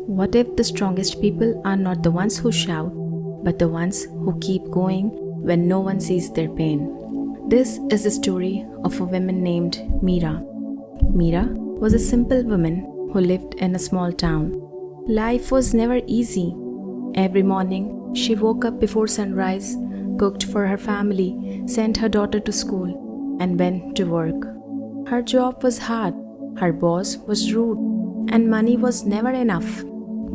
What if the strongest people are not the ones who shout, but the ones who keep going when no one sees their pain? This is the story of a woman named Meera. Meera was a simple woman who lived in a small town. Life was never easy. Every morning, she woke up before sunrise, cooked for her family, sent her daughter to school, and went to work. Her job was hard, her boss was rude, and money was never enough.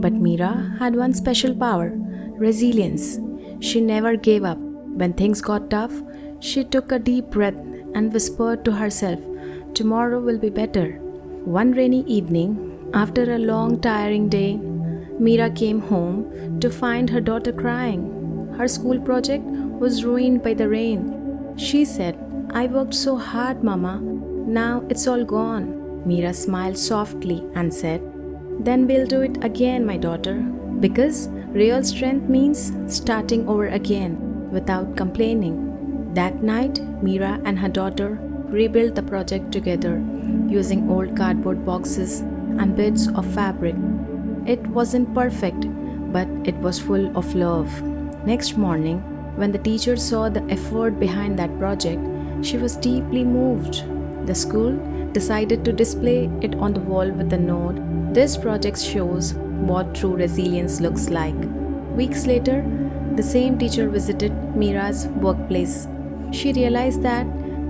But Meera had one special power: resilience. She never gave up. When things got tough, she took a deep breath and whispered to herself, "Tomorrow will be better." One rainy evening, after a long, tiring day, Meera came home to find her daughter crying. Her school project was ruined by the rain. She said, "I worked so hard, Mama. Now it's all gone." Meera smiled softly and said, "Then we'll do it again, my daughter, because real strength means starting over again without complaining." That night, Meera and her daughter rebuilt the project together using old cardboard boxes and bits of fabric. It wasn't perfect, but it was full of love. Next morning, when the teacher saw the effort behind that project, she was deeply moved. The school decided to display it on the wall with a note, "This project shows what true resilience looks like." Weeks later, the same teacher visited Meera's workplace. She realized that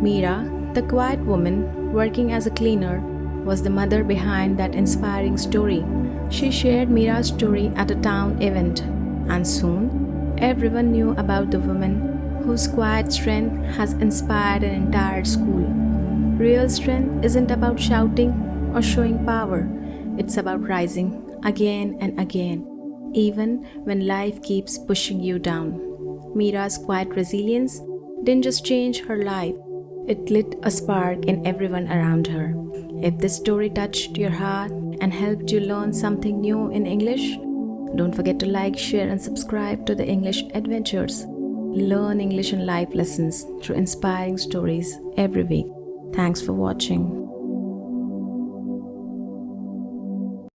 Meera, the quiet woman working as a cleaner, was the mother behind that inspiring story. She shared Meera's story at a town event, and soon everyone knew about the woman whose quiet strength has inspired an entire school. Real strength isn't about shouting or showing power. It's about rising again and again, even when life keeps pushing you down. Meera's quiet resilience didn't just change her life, it lit a spark in everyone around her. If this story touched your heart and helped you learn something new in English, don't forget to like, share, and subscribe to the English Adventures. Learn English and life lessons through inspiring stories every week. Thanks for watching.